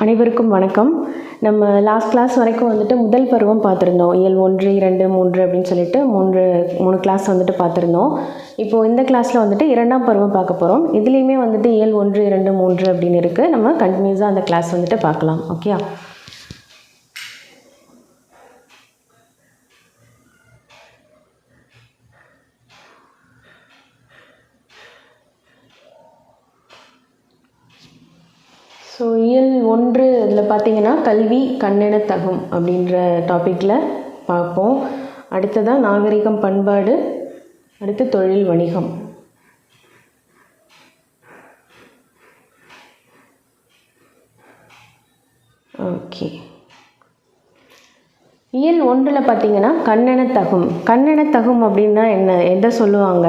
அனைவருக்கும் வணக்கம். நம்ம லாஸ்ட் கிளாஸ் வரைக்கும் வந்துட்டு முதல் பருவம் பார்த்துருந்தோம். இயல் 1, 2, 3 அப்படின்னு சொல்லிட்டு மூணு கிளாஸ் வந்துட்டு பார்த்துருந்தோம். இப்போது இந்த கிளாஸில் வந்துட்டு 2ஆம் பருவம் பார்க்க போகிறோம். இதுலேயுமே வந்துட்டு இயல் 1, 2, 3 அப்படின்னு இருக்குது. நம்ம கண்டினியூஸாக அந்த கிளாஸ் வந்துட்டு பார்க்கலாம். ஓகே. ஸோ இயல் 1 இதில் பார்த்தீங்கன்னா கல்வி கண்ணென தகும் அப்படின்ற டாப்பிக்கில் பார்ப்போம். அடுத்ததாக நாகரிகம் பண்பாடு, அடுத்து தொழில் வணிகம். ஓகே. இயல் 1 பார்த்தீங்கன்னா கண்ணென தகும். கண்ணென தகும் அப்படின்னா என்ன, எதை சொல்லுவாங்க?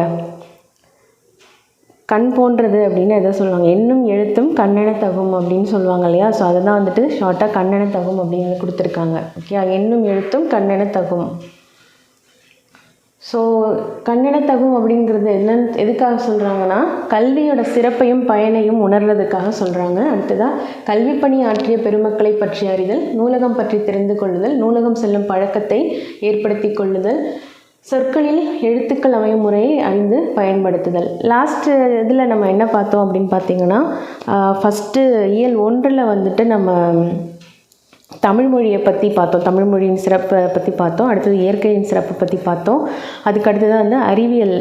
கண் போன்றது அப்படின்னு எதை சொல்லுவாங்க? எண்ணும் எழுத்தும் கண்ணென தகும் அப்படின்னு சொல்லுவாங்க இல்லையா? ஸோ அதை தான் வந்துட்டு ஷார்ட்டாக கண்ணென தகும் அப்படின்னு கொடுத்துருக்காங்க. ஓகே, எண்ணும் எழுத்தும் கண்ணென தகும். ஸோ கண்ணென தகும் அப்படிங்கிறது என்னன்னு எதுக்காக சொல்கிறாங்கன்னா, கல்வியோட சிறப்பையும் பயனையும் உணர்றதுக்காக சொல்கிறாங்க. அடுத்ததாக கல்வி பணி ஆற்றிய பெருமக்களை பற்றி அறிதல், நூலகம் பற்றி தெரிந்து கொள்ளுதல், நூலகம் செல்லும் பழக்கத்தை ஏற்படுத்தி கொள்ளுதல், சொற்களில் எழுத்துக்கள் அமையும் முறையை அறிந்து பயன்படுத்துதல். லாஸ்ட்டு இதில் நம்ம என்ன பார்த்தோம் அப்படின்னு பார்த்தீங்கன்னா, ஃபஸ்ட்டு இயல் 1 வந்துட்டு நம்ம தமிழ்மொழியை பற்றி பார்த்தோம். தமிழ்மொழியின் சிறப்பை பற்றி பார்த்தோம். அடுத்தது இயற்கையின் சிறப்பை பற்றி பார்த்தோம். அதுக்கு அடுத்ததாக வந்து அறிவியல்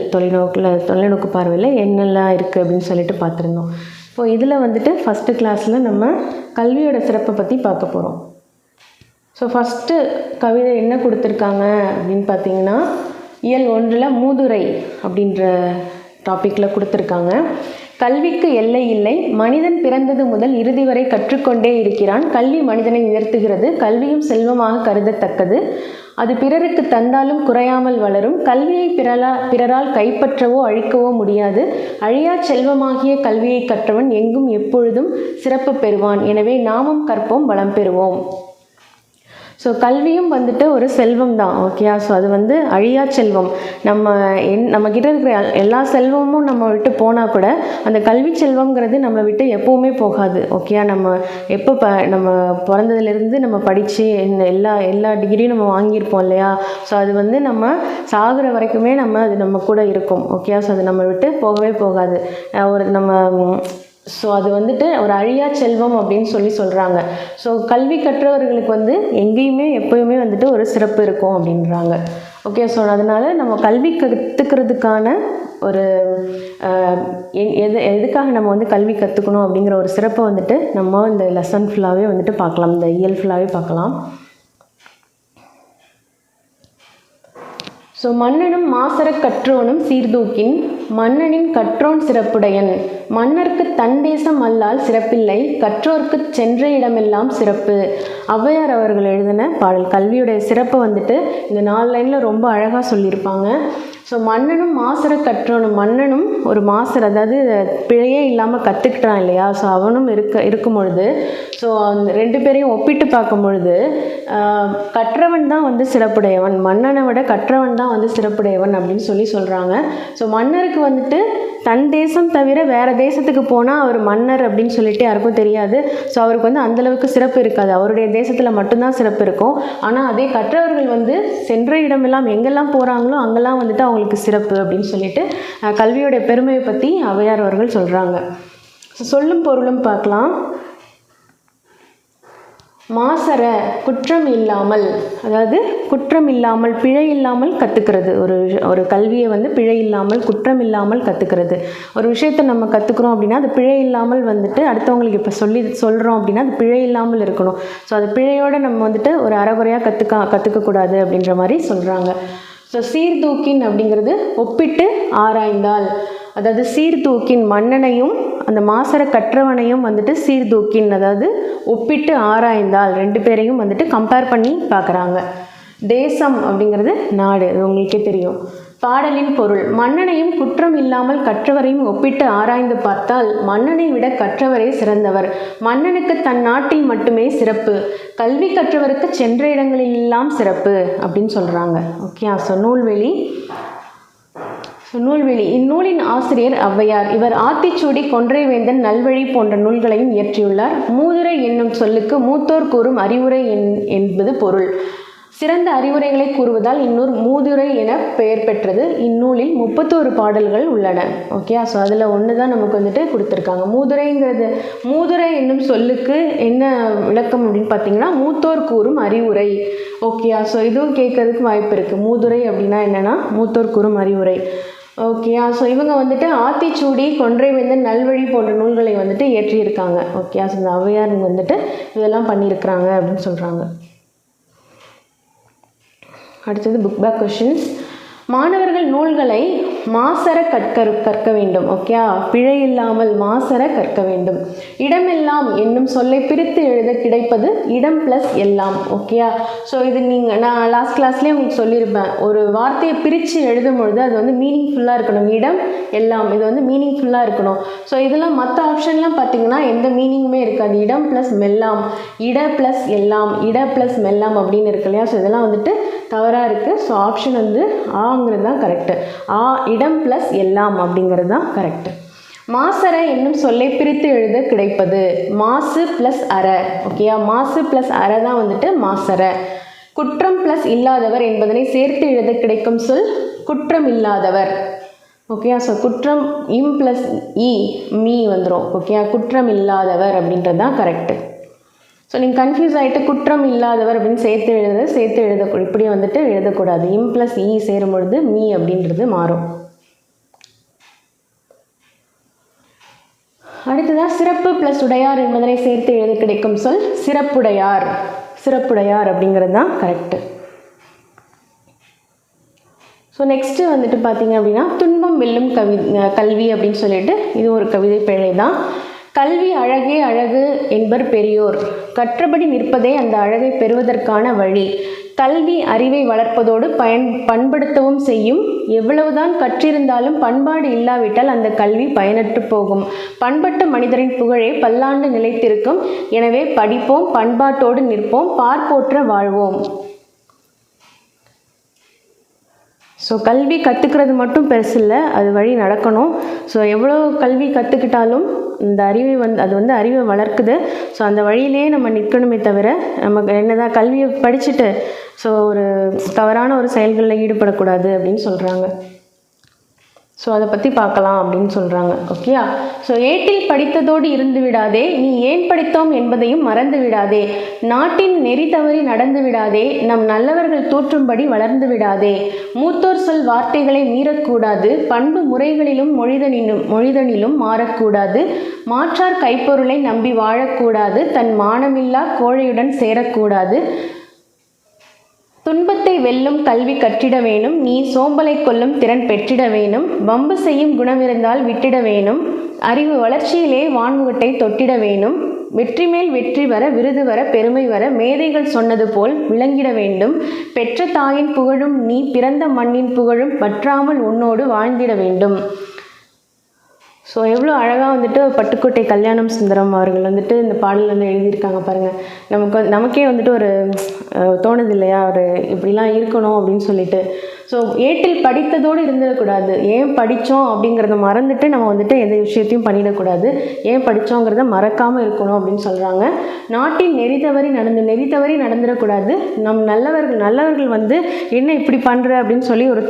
தொலைநோக்கு பார்வையில் என்னெல்லாம் இருக்குது அப்படின்னு சொல்லிட்டு பார்த்துருந்தோம். இப்போது இதில் வந்துட்டு ஃபஸ்ட்டு கிளாஸில் நம்ம கல்வியோட சிறப்பை பற்றி பார்க்க போகிறோம். ஸோ ஃபஸ்ட்டு கவிதை என்ன கொடுத்துருக்காங்க அப்படின்னு பார்த்தீங்கன்னா, இயல் 1 மூதுரை அப்படின்ற டாப்பிக்கில் கொடுத்துருக்காங்க. கல்விக்கு எல்லை இல்லை, மனிதன் பிறந்தது முதல் இறுதி வரை கற்றுக்கொண்டே இருக்கிறான். கல்வி மனிதனை உயர்த்துகிறது, கல்வியும் செல்வமாக கருதத்தக்கது. அது பிறருக்கு தந்தாலும் குறையாமல் வளரும். கல்வியை பிறரால் கைப்பற்றவோ அழிக்கவோ முடியாது. அழியா செல்வமாகிய கல்வியை கற்றவன் எங்கும் எப்பொழுதும் சிறப்பு பெறுவான். எனவே நாமும் கற்போம், வளம் பெறுவோம். ஸோ கல்வியும் வந்துட்டு ஒரு செல்வம் தான். ஓகேயா? ஸோ அது வந்து அழியா செல்வம். நம்மக்கிட்ட இருக்கிற எல்லா செல்வமும் நம்ம விட்டு போனால் கூட அந்த கல்வி செல்வங்கிறது நம்மளை விட்டு எப்போவுமே போகாது. ஓகேயா? நம்ம நம்ம பிறந்ததுலேருந்து நம்ம படித்து எல்லா டிகிரியும் நம்ம வாங்கியிருப்போம் இல்லையா? ஸோ அது வந்து நம்ம சாகுற வரைக்குமே அது நம்ம கூட இருக்கும். ஓகேயா? ஸோ அது நம்ம விட்டு போகவே போகாது. ஸோ அது வந்துட்டு ஒரு அழியா செல்வம் அப்படின்னு சொல்கிறாங்க. ஸோ கல்வி கற்றவர்களுக்கு வந்து எங்கேயுமே எப்போயுமே வந்துட்டு ஒரு சிறப்பு இருக்கும் அப்படின்றாங்க. ஓகே. ஸோ அதனால் நம்ம கல்வி கற்றுக்கிறதுக்கான ஒரு எதுக்காக நம்ம வந்து கல்வி கற்றுக்கணும் அப்படிங்கிற ஒரு சிறப்பை வந்துட்டு நம்ம இந்த லெசன் ஃபுல்லாகவே வந்துட்டு பார்க்கலாம், இந்த இயல் ஃபுல்லாகவே பார்க்கலாம். ஸோ மன்னனும் மாசறக் கற்றோனும் சீர்தூக்கின், மன்னனின் கற்றோன் சிறப்புடையன். மன்னர்க்கு தன் தேசம் அல்லால் சிறப்பில்லை, கற்றோர்க்கு சென்ற இடமெல்லாம் சிறப்பு. ஔவையார் அவர்கள் எழுதின பாடல். கல்வியுடைய சிறப்பை வந்துட்டு இந்த 4 லைனில் ரொம்ப அழகாக சொல்லியிருப்பாங்க. ஸோ மன்னனும் மாசறக் கற்றோனும், மன்னனும் ஒரு மாசர், அதாவது பிழையே இல்லாமல் கற்றுக்கிட்டான் இல்லையா? ஸோ அவனும் இருக்கும் பொழுது, ஸோ அந்த 2 பேரையும் ஒப்பிட்டு பார்க்கும் பொழுது கற்றவன் தான் வந்து சிறப்புடையவன், மன்னனை விட கற்றவன் தான் வந்து சிறப்புடையவன் அப்படின்னு சொல்கிறாங்க. ஸோ மன்னருக்கு வந்துட்டு தன் தேசம் தவிர வேறு தேசத்துக்கு போனால் அவர் மன்னர் அப்படின்னு சொல்லிட்டு யாருக்கும் தெரியாது. ஸோ அவருக்கு வந்து அந்தளவுக்கு சிறப்பு இருக்காது, அவருடைய தேசத்தில் மட்டும்தான் சிறப்பு இருக்கும். ஆனால் அதே கற்றவர்கள் வந்து சென்ற இடமெல்லாம் எங்கெல்லாம் போகிறாங்களோ அங்கெல்லாம் வந்துட்டு அவங்களுக்கு சிறப்பு அப்படின்னு சொல்லிட்டு கல்வியோடைய பெருமையை பற்றி ஔவையார் அவர்கள் சொல்கிறாங்க. ஸோ சொல்லும் பொருளும் பார்க்கலாம். மாசற குற்றம் இல்லாமல், அதாவது குற்றம் இல்லாமல் பிழை இல்லாமல் கற்றுக்கிறது. ஒரு கல்வியை வந்து பிழை இல்லாமல் குற்றம் இல்லாமல் கற்றுக்கிறது. ஒரு விஷயத்தை நம்ம கற்றுக்குறோம் அப்படின்னா அது பிழை இல்லாமல் வந்துட்டு அடுத்தவங்களுக்கு இப்போ சொல்கிறோம் அப்படின்னா அது பிழை இல்லாமல் இருக்கணும். ஸோ அது பிழையோடு நம்ம வந்துட்டு ஒரு அறகுறையாக கற்றுக்கக்கூடாது அப்படின்ற மாதிரி சொல்கிறாங்க. ஸோ சீர்தூக்கின் அப்படிங்கிறது ஒப்பிட்டு ஆராய்ந்தால், அதாவது சீர்தூக்கின் மன்னனையும் அந்த மாசற கற்றவனையும் வந்துட்டு சீர்தூக்கின், அதாவது ஒப்பிட்டு ஆராய்ந்தால் 2 பேரையும் வந்துட்டு கம்பேர் பண்ணி பார்க்குறாங்க. தேசம் அப்படிங்கிறது நாடு, அது உங்களுக்கே தெரியும். பாடலின் பொருள். மன்னனையும் குற்றம் இல்லாமல் கற்றவரையும் ஒப்பிட்டு ஆராய்ந்து பார்த்தால் மன்னனை விட கற்றவரே சிறந்தவர். மன்னனுக்கு தன் நாட்டில் மட்டுமே சிறப்பு, கல்வி கற்றவருக்கு சென்ற இடங்களிலெல்லாம் சிறப்பு அப்படின்னு சொல்கிறாங்க. ஓகே. ஸோ நூல்வெளி. நூல்வெளி. இந்நூலின் ஆசிரியர் ஔவையார். இவர் ஆத்திச்சூடி, கொன்றைவேந்தன், நல்வழி போன்ற நூல்களையும் இயற்றியுள்ளார். மூதுரை என்னும் சொல்லுக்கு மூத்தோர் கூறும் அறிவுரை என்பது பொருள். சிறந்த அறிவுரைகளை கூறுவதால் இந்நூல் மூதுரை என பெயர் பெற்றது. இந்நூலில் 31 பாடல்கள் உள்ளன. ஓகே, ஸோ அதில் ஒன்று தான் நமக்கு வந்துட்டு கொடுத்துருக்காங்க. மூதுரைங்கிறது, மூதுரை என்னும் சொல்லுக்கு என்ன விளக்கம் அப்படின்னு பார்த்தீங்கன்னா மூத்தோர் கூறும் அறிவுரை. ஓகே, ஸோ இதுவும் கேட்கறதுக்கு வாய்ப்பு இருக்குது. மூதுரை அப்படின்னா என்னென்னா மூத்தோர் கூறும் அறிவுரை. ஓகே, ஸோ இவங்க வந்துட்டு ஆத்திச்சூடி, கொன்றைவேந்தன், நல்வழி போன்ற நூல்களை வந்துட்டு இயற்றியிருக்காங்க. ஓகே, ஸோ இந்த ஔவையார் வந்துட்டு இதெல்லாம் பண்ணியிருக்கிறாங்க அப்படின்னு சொல்கிறாங்க. அடுத்தது புக் பேக் கொஷின்ஸ். மாணவர்கள் நூல்களை மாசற கற்க வேண்டும். ஓகே, பிழை இல்லாமல் மாசற கற்க வேண்டும். இடமெல்லாம் என்னும் சொல்லை பிரித்து எழுத கிடைப்பது இடம் ப்ளஸ் எல்லாம். ஓகே, ஸோ இது நான் லாஸ்ட் கிளாஸ்லேயே உங்களுக்கு சொல்லியிருப்பேன். ஒரு வார்த்தையை பிரித்து எழுதும் பொழுது அது வந்து மீனிங்ஃபுல்லாக இருக்கணும். இடம் எல்லாம் இது வந்து மீனிங்ஃபுல்லாக இருக்கணும். ஸோ இதெல்லாம் மற்ற ஆப்ஷன்லாம் பார்த்தீங்கன்னா எந்த மீனிங்குமே இருக்காது. இடம் ப்ளஸ் மெல்லாம், இட ப்ளஸ் எல்லாம், இட ப்ளஸ் மெல்லாம் அப்படின்னு இருக்கு இல்லையா. ஸோ இதெல்லாம் வந்துட்டு தவறாக இருக்குது. ஸோ ஆப்ஷன் வந்து ஆங்கிறது தான் கரெக்டு. இடம் ப்ளஸ் எல்லாம் அப்படிங்கிறது தான் கரெக்டு. மாசற என்னும் சொல்லை பிரித்து எழுத கிடைப்பது மாசு ப்ளஸ் அற. ஓகேயா, மாசு ப்ளஸ் அற தான் வந்துட்டு மாசற. குற்றம் ப்ளஸ் இல்லாதவர் என்பதனை சேர்த்து எழுத கிடைக்கும் சொல் குற்றம் இல்லாதவர். ஓகே, ஸோ குற்றம் இம் ப்ளஸ் இ மீ வந்துடும். ஓகே, குற்றம் இல்லாதவர் அப்படின்றது தான் கரெக்டு. ஸோ நீங்கள் கன்ஃபியூஸ் ஆகிட்டு குற்றம் இல்லாதவர் அப்படின்னு சேர்த்து எழுதக்கூடாது. இப்படி வந்துட்டு எழுதக்கூடாது. இம் ப்ளஸ் இ சேரும் பொழுது மீ அப்படின்றது மாறும். அடுத்ததாக சிறப்பு ப்ளஸ் உடையார் என்பதனை சேர்த்து எழுத கிடைக்கும் சொல் சிறப்புடையார். சிறப்புடையார் அப்படிங்கிறது தான் கரெக்டு. ஸோ நெக்ஸ்ட்டு வந்துட்டு பார்த்தீங்க அப்படின்னா துன்பம் வெல்லும் கல்வி அப்படின்னு சொல்லிட்டு இது ஒரு கவிதை பிழை தான். கல்வி அழகே அழகு என்பர் பெரியோர். கற்றபடி நிற்பதே அந்த அழகை பெறுவதற்கான வழி. கல்வி அறிவை வளர்ப்பதோடு பண்படுத்தவும் செய்யும். எவ்வளவுதான் கற்றிருந்தாலும் பண்பாடு இல்லாவிட்டால் அந்த கல்வி பயனற்று போகும். பண்பட்ட மனிதரின் புகழே பல்லாண்டு நிலைத்திருக்கும். எனவே படிப்போம், பண்பாட்டோடு நிற்போம், பார்ப்போற்ற வாழ்வோம். ஸோ கல்வி கற்றுக்கிறது மட்டும் பெருசு இல்லை, அது வழி நடக்கணும். ஸோ எவ்வளோ கல்வி கற்றுக்கிட்டாலும் இந்த அறிவை அது வந்து அறிவை வளர்க்குது. ஸோ அந்த வழியிலே நம்ம நிற்கணுமே தவிர நமக்கு என்னதான் கல்வியை படிச்சுட்டு ஸோ ஒரு தவறான ஒரு செயல்களில் ஈடுபடக்கூடாது அப்படின்னு சொல்கிறாங்க. ஸோ அதை பற்றி பார்க்கலாம் அப்படின்னு சொல்கிறாங்க. ஓகேயா, ஸோ ஏட்டில் படித்ததோடு இருந்து விடாதே, நீ ஏன் படித்தோம் என்பதையும் மறந்து விடாதே. நாட்டின் நெறி தவறி நடந்து விடாதே, நம் நல்லவர்கள் தோற்றும்படி வளர்ந்து விடாதே. மூத்தோர் சொல் வார்த்தைகளை மீறக்கூடாது, பண்பு முறைகளிலும் மொழிதனிலும் மாறக்கூடாது. மாற்றார் கைப்பொருளை நம்பி வாழக்கூடாது, தன் மானமில்லா கோழையுடன் சேரக்கூடாது. துன்பத்தை வெல்லும் கல்வி கற்றிட வேணும், நீ சோம்பலை கொல்லும் திறன் பெற்றிட வேணும். வம்பு செய்யும் குணமிருந்தால் விட்டிட வேணும், அறிவு வளர்ச்சியிலே வான்முகட்டை தொட்டிட வேணும். வெற்றி மேல் வெற்றி வர, விருது வர, பெருமை வர, மேதைகள் சொன்னது போல் விளங்கிட வேண்டும். பெற்ற தாயின் புகழும் நீ பிறந்த மண்ணின் புகழும் பற்றாமல் உன்னோடு வாழ்ந்திட வேண்டும். ஸோ எவ்வளோ அழகாக வந்துட்டு பட்டுக்கோட்டை கல்யாணம் சுந்தரம் அவர்கள் வந்துட்டு இந்த பாடல் வந்து எழுதியிருக்காங்க பாருங்கள். நமக்கே வந்துட்டு ஒரு தோணுது இல்லையா, ஒரு இப்படிலாம் இருக்கணும் அப்படின்னு சொல்லிட்டு. ஸோ ஏட்டில் படித்ததோடு இருந்துடக்கூடாது. ஏன் படித்தோம் அப்படிங்கிறத மறந்துட்டு நம்ம வந்துட்டு எந்த விஷயத்தையும் பண்ணிடக்கூடாது. ஏன் படித்தோங்கிறத மறக்காமல் இருக்கணும் அப்படின்னு சொல்கிறாங்க. நாட்டின் நெறி தவறி நடந்துடக்கூடாது. நம் நல்லவர்கள் வந்து என்ன இப்படி பண்ணுற அப்படின்னு சொல்லி ஒரு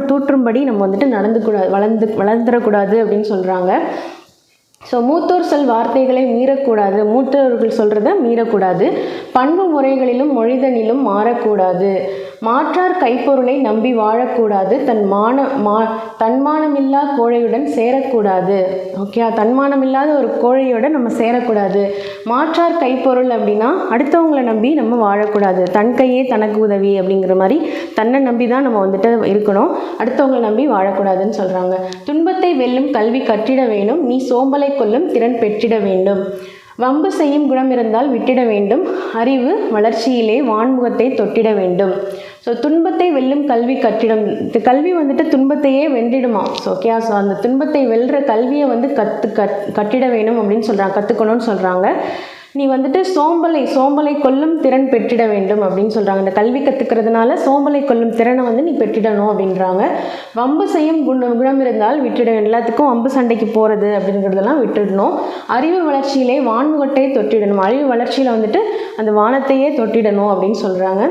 தூற்றும்படி நம்ம வந்துட்டு வளர்ந்துடக்கூடாது அப்படின்னு சொல்கிறாங்க. ஸோ மூத்தோர் சொல் வார்த்தைகளை மீறக்கூடாது, மூத்தோர்கள் சொல்கிறத மீறக்கூடாது. பண்பு முறைகளிலும் மொழிதனிலும் மாறக்கூடாது. மாற்றார் கைப்பொருளை நம்பி வாழக்கூடாது, தன்மானமில்லா கோழையுடன் சேரக்கூடாது. ஓகே, தன்மானமில்லாத ஒரு கோழையோட நம்ம சேரக்கூடாது. மாற்றார் கைப்பொருள் அப்படின்னா அடுத்தவங்களை நம்பி நம்ம வாழக்கூடாது. தன் கையே தனக்கு உதவி அப்படிங்கிற மாதிரி தன்னை நம்பி தான் நம்ம வந்துட்டு இருக்கணும், அடுத்தவங்களை நம்பி வாழக்கூடாதுன்னு சொல்கிறாங்க. துன்பத்தை வெல்லும் கல்வி கற்றிட வேணும், நீ சோம்பலை கொல்லும் திறன் பெற்றிட வேண்டும். வம்பு செய்யும் குணம் இருந்தால் விட்டிட வேண்டும், அறிவு வளர்ச்சியிலே வான்முகத்தை தொட்டிட வேண்டும். ஸோ துன்பத்தை வெல்லும் கல்வி கற்றிடம், கல்வி வந்துட்டு துன்பத்தையே வென்றிடுமா. ஸோ ஓகே, ஸோ அந்த துன்பத்தை வெல்ற கல்வியை வந்து கட்டிட வேணும் அப்படின்னு சொல்கிறாங்க, கற்றுக்கணும்னு சொல்கிறாங்க. நீ வந்துட்டு சோம்பலை கொல்லும் திறன் பெற்றிட வேண்டும் அப்படின்னு சொல்கிறாங்க. இந்த கல்வி கற்றுக்கிறதுனால சோம்பலை கொல்லும் திறனை வந்து நீ பெற்றிடணும் அப்படின்றாங்க. வம்பு செய்யும் குணம் இருந்தால் விட்டுட, எல்லாத்துக்கும் வம்பு சண்டைக்கு போகிறது அப்படிங்கிறதெல்லாம் விட்டுடணும். அறிவு வளர்ச்சியிலே வான்முகட்டை தொட்டிடணும், அறிவு வளர்ச்சியில் வந்துட்டு அந்த வானத்தையே தொட்டிடணும் அப்படின்னு சொல்கிறாங்க.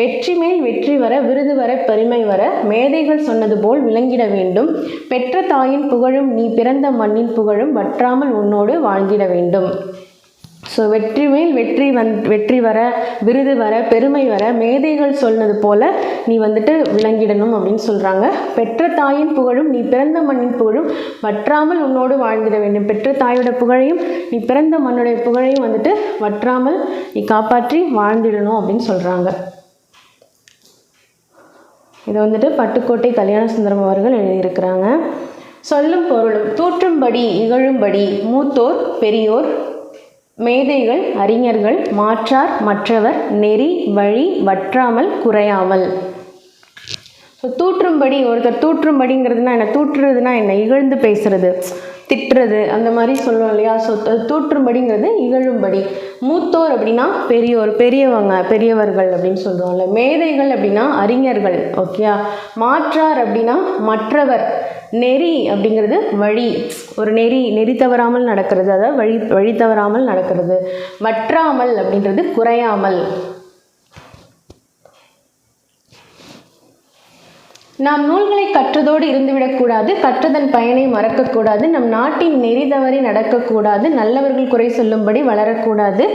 வெற்றி மேல் வெற்றி வர, விருது வர, பெருமை வர, மேதைகள் சொன்னது போல் விளங்கிட வேண்டும். பெற்ற தாயின் புகழும் நீ பிறந்த மண்ணின் புகழும் வற்றாமல் உன்னோடு வாழ்ந்திட வேண்டும். ஸோ வெற்றி மேல் வெற்றி வர, விருது வர, பெருமை வர, மேதைகள் சொன்னது போல் நீ வந்துட்டு விளங்கிடணும் அப்படின்னு சொல்கிறாங்க. பெற்ற தாயின் புகழும் நீ பிறந்த மண்ணின் புகழும் வற்றாமல் உன்னோடு வாழ்ந்திட வேண்டும். பெற்ற தாயோட புகழையும் நீ பிறந்த மண்ணுடைய புகழையும் வந்துட்டு வற்றாமல் நீ காப்பாற்றி வாழ்ந்திடணும் அப்படின்னு சொல்கிறாங்க. இதை வந்துட்டு பட்டுக்கோட்டை கல்யாண சுந்தரம் அவர்கள் எழுதியிருக்கிறாங்க. சொல்லும் பொருளும் தூற்றும்படி இகழும்படி மூத்தோர் பெரியோர் மேதைகள் அறிஞர்கள் மாற்றார் மற்றவர் நெறி வழி வற்றாமல் குறையாமல். ஸோ தூற்றும்படி, ஒருத்தர் தூற்றும்படிங்கிறதுனா என்ன, தூற்றுறதுனா என்ன, இகழ்ந்து பேசுறது, திட்டுறது, அந்த மாதிரி சொல்லுவோம் இல்லையா. ஸோ தூற்றும்படிங்கிறது இகழும்படி. மூத்தோர் அப்படின்னா பெரியோர், பெரியவர்கள் அப்படின்னு சொல்லுவோம்ல. மேதைகள் அப்படின்னா அறிஞர்கள். ஓகேயா. மாற்றார் அப்படின்னா மற்றவர். நெறி அப்படிங்கிறது வழி, ஒரு நெறி தவறாமல் நடக்கிறது, அதாவது வழி தவறாமல் நடக்கிறது. வற்றாமல் அப்படின்றது குறையாமல். நாம் நூல்களை கற்றதோடு இருந்துவிடக்கூடாது, கற்றதன் பயனை மறக்கக்கூடாது, நம் நாட்டின் நெறி தவறி நடக்கக்கூடாது, நல்லவர்கள் குறை சொல்லும்படி வளரக்கூடாது,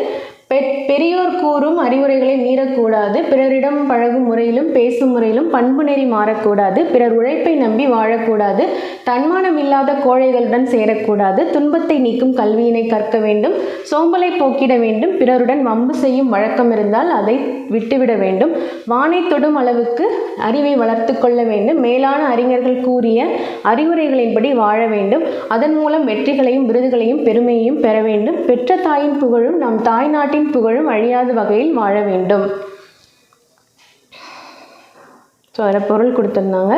பெரியோர் கூறும் அறிவுரைகளை மீறக்கூடாது, பிறரிடம் பழகும் முறையிலும் பேசும் முறையிலும் பண்பு நெறி மாறக்கூடாது, பிறர் உழைப்பை நம்பி வாழக்கூடாது, தன்மானம் இல்லாத கோழைகளுடன் சேரக்கூடாது, துன்பத்தை நீக்கும் கல்வியினை கற்க வேண்டும், சோம்பலை போக்கிட வேண்டும், பிறருடன் வம்பு செய்யும் வழக்கம் இருந்தால் அதை விட்டுவிட வேண்டும், வானை தொடும் அளவுக்கு அறிவை வளர்த்து கொள்ள வேண்டும், மேலான அறிஞர்கள் கூறிய அறிவுரைகளின்படி வாழ வேண்டும், அதன் மூலம் வெற்றிகளையும் விருதுகளையும் பெருமையையும் பெற வேண்டும், பெற்ற தாயின் புகழும் நம் தாய் நாட்டின் புகழும் அழியாத வகையில் வாழ வேண்டும். ஸோ அதில் பொருள் கொடுத்துருந்தாங்க.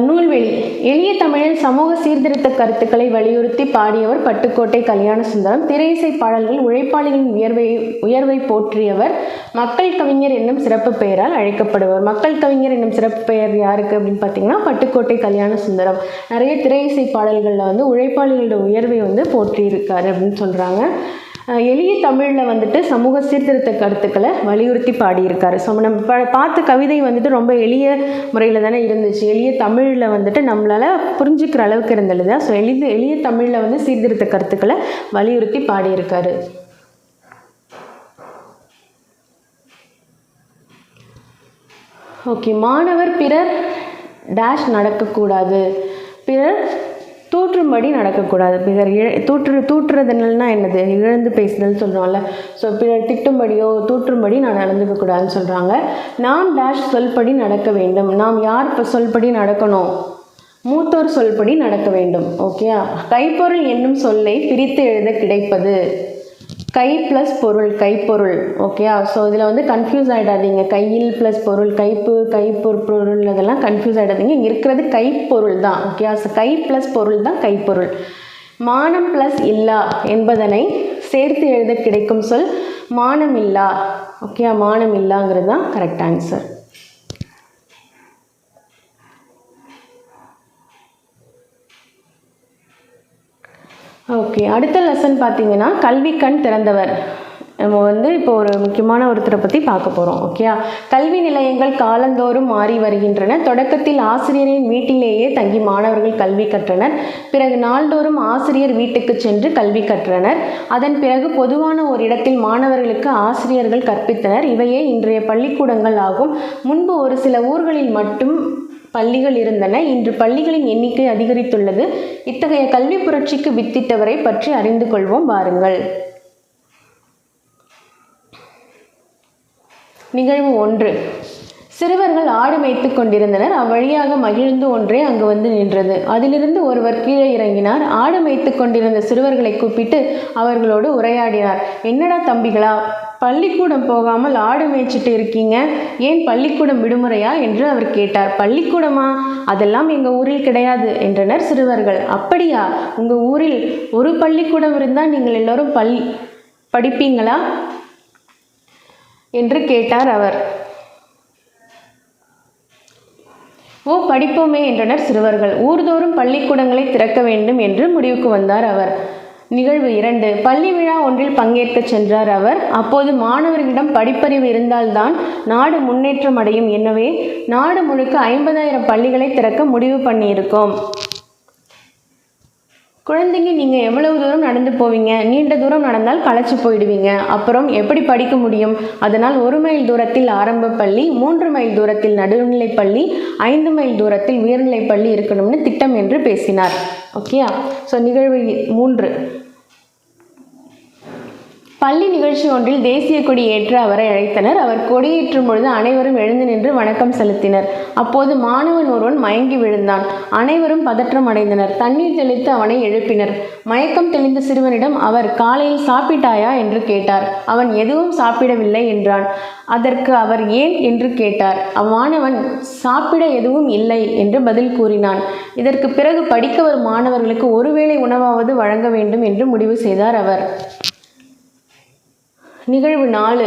நூல்வெளி எளிய தமிழில் சமூக சீர்திருத்த கருத்துக்களை வலியுறுத்தி பாடியவர் பட்டுக்கோட்டை கல்யாண சுந்தரம். திரையிசை பாடல்கள் உழைப்பாளிகளின் உயர்வை போற்றியவர். மக்கள் கவிஞர் என்னும் சிறப்பு பெயரால் அழைக்கப்படுவர். மக்கள் கவிஞர் என்னும் சிறப்பு பெயர் யாருக்கு அப்படின்னு பார்த்தீங்கன்னா பட்டுக்கோட்டை கல்யாண சுந்தரம். நிறைய திரையிசை பாடல்களில் வந்து உழைப்பாளிகளோட உயர்வை வந்து போற்றியிருக்காரு அப்படின்னு சொல்கிறாங்க. எளிய தமிழில் வந்துட்டு சமூக சீர்திருத்த கருத்துக்களை வலியுறுத்தி பாடியிருக்காரு. ஸோ நம்ம பார்த்த கவிதை வந்துட்டு ரொம்ப எளிய முறையில் தானே இருந்துச்சு. எளிய தமிழில் வந்துட்டு நம்மளால் புரிஞ்சுக்கிற அளவுக்கு இருந்தது. ஸோ எளிய தமிழில் வந்து சீர்திருத்த கருத்துக்களை வலியுறுத்தி பாடியிருக்காரு. ஓகே. மாணவர் பிறர் டேஷ் நடக்கக்கூடாது, பிறர் தூற்றும்படி நடக்கக்கூடாது. பிறர் தூற்றுறதுனா என்னது, இழந்து பேசுதல் சொல்கிறோம்ல. ஸோ பிறர் திட்டும்படியோ தூற்றும்படி நான் நடந்துக்கக்கூடாதுன்னு சொல்கிறாங்க. நாம் டேஷ் சொல்படி நடக்க வேண்டும். நாம் யார் இப்போ சொல்படி நடக்கணும், மூத்தோர் சொல்படி நடக்க வேண்டும். ஓகே. கைப்பொருள் என்னும் சொல்லை பிரித்து எழுத கிடைப்பது கை ப்ளஸ் பொருள், கைப்பொருள். ஓகேயா. ஸோ இதில் வந்து கன்ஃபியூஸ் ஆகிடாதீங்க. கையில் ப்ளஸ் பொருள், கைப்பொருள் அதெல்லாம் கன்ஃபியூஸ் ஆகிடாதீங்க. இங்கே இருக்கிறது கைப்பொருள் தான். ஓகேயா. ஸோ கை ப்ளஸ் பொருள் தான் கைப்பொருள். மானம் ப்ளஸ் இல்லா என்பதனை சேர்த்து எழுத கிடைக்கும் சொல் மானம் இல்லா. ஓகேயா. மானம் இல்லாங்கிறது தான் கரெக்ட் ஆன்சர். ஓகே. அடுத்த லெசன் பார்த்தீங்கன்னா கல்வி கண் திறந்தவர். நம்ம வந்து இப்போ ஒரு முக்கியமான ஒருத்தரை பற்றி பார்க்க போகிறோம். ஓகேயா. கல்வி நிலையங்கள் காலந்தோறும் மாறி வருகின்றன. தொடக்கத்தில் ஆசிரியரின் வீட்டிலேயே தங்கி மாணவர்கள் கல்வி கற்றனர். பிறகு நாள்தோறும் ஆசிரியர் வீட்டுக்கு சென்று கல்வி கற்றனர். அதன் பிறகு பொதுவான ஒரு இடத்தில் மாணவர்களுக்கு ஆசிரியர்கள் கற்பித்தனர். இவையே இன்றைய பள்ளிக்கூடங்கள் ஆகும். முன்பு ஒரு சில ஊர்களில் மட்டும் பள்ளிகள் இருந்தன. இன்று பள்ளிகளின் எண்ணிக்கை அதிகரித்துள்ளது. இத்தகைய கல்வி புரட்சிக்கு வித்திட்டவரை பற்றி அறிந்து கொள்வோம் வாருங்கள். நிகழ்வு 1. சிறுவர்கள் ஆடு மேய்த்து கொண்டிருந்தனர். அவ்வழியாக மகிழ்ந்து ஒன்றே அங்கு வந்து நின்றது. அதிலிருந்து ஒருவர் கீழே இறங்கினார். ஆடு மேய்த்து கொண்டிருந்த சிறுவர்களை கூப்பிட்டு அவர்களோடு உரையாடினார். என்னடா தம்பிகளா, பள்ளிக்கூடம் போகாமல் ஆடு மேய்ச்சிட்டு இருக்கீங்க, ஏன் பள்ளிக்கூடம் விடுமுறையா என்று அவர் கேட்டார். பள்ளிக்கூடமா, அதெல்லாம் எங்கள் ஊரில் கிடையாது என்றனர் சிறுவர்கள். அப்படியா, உங்கள் ஊரில் ஒரு பள்ளிக்கூடம் இருந்தால் நீங்கள் எல்லோரும் படிப்பீங்களா என்று கேட்டார் அவர். ஓ, படிப்போமே என்றனர் சிறுவர்கள். ஊர்தோறும் பள்ளிக்கூடங்களை திறக்க வேண்டும் என்று முடிவுக்கு வந்தார் அவர். நிகழ்வு 2. பள்ளி விழா ஒன்றில் பங்கேற்க சென்றார் அவர். அப்போது மாணவர்களிடம் படிப்பறிவு இருந்தால்தான் நாடு முன்னேற்றம் அடையும். எனவே நாடு முழுக்க 50,000 பள்ளிகளை திறக்க முடிவு பண்ணியிருக்கோம். குழந்தைங்க, நீங்கள் எவ்வளவு தூரம் நடந்து போவீங்க? நீண்ட தூரம் நடந்தால் களைச்சி போயிடுவீங்க. அப்புறம் எப்படி படிக்க முடியும்? அதனால் 1 மைல் தூரத்தில் ஆரம்ப பள்ளி, 3 மைல் தூரத்தில் நடுநிலை பள்ளி, 5 மைல் தூரத்தில் உயர்நிலை பள்ளி இருக்கணும்னு திட்டம் என்று பேசினார். ஓகேயா? ஸோ நிகழ்வு 3. பள்ளி நிகழ்ச்சி ஒன்றில் தேசிய கொடி ஏற்ற அவரை அழைத்தனர். அவர் கொடியேற்றும் பொழுது அனைவரும் எழுந்து நின்று வணக்கம் செலுத்தினர். அப்போது மாணவன் ஒருவன் மயங்கி விழுந்தான். அனைவரும் பதற்றம் அடைந்தனர். தண்ணீர் தெளித்து அவனை எழுப்பினர். மயக்கம் தெளிந்த சிறுவனிடம் அவர் காலையில் சாப்பிட்டாயா என்று கேட்டார். அவன் எதுவும் சாப்பிடவில்லை என்றான். அதற்கு அவர் ஏன் என்று கேட்டார். அம்மாணவன் சாப்பிட எதுவும் இல்லை என்று பதில் கூறினான். இதற்கு பிறகு படிக்க வரும் மாணவர்களுக்கு ஒருவேளை உணவாவது வழங்க வேண்டும் என்று முடிவு செய்தார் அவர். நிகழ்வு 4.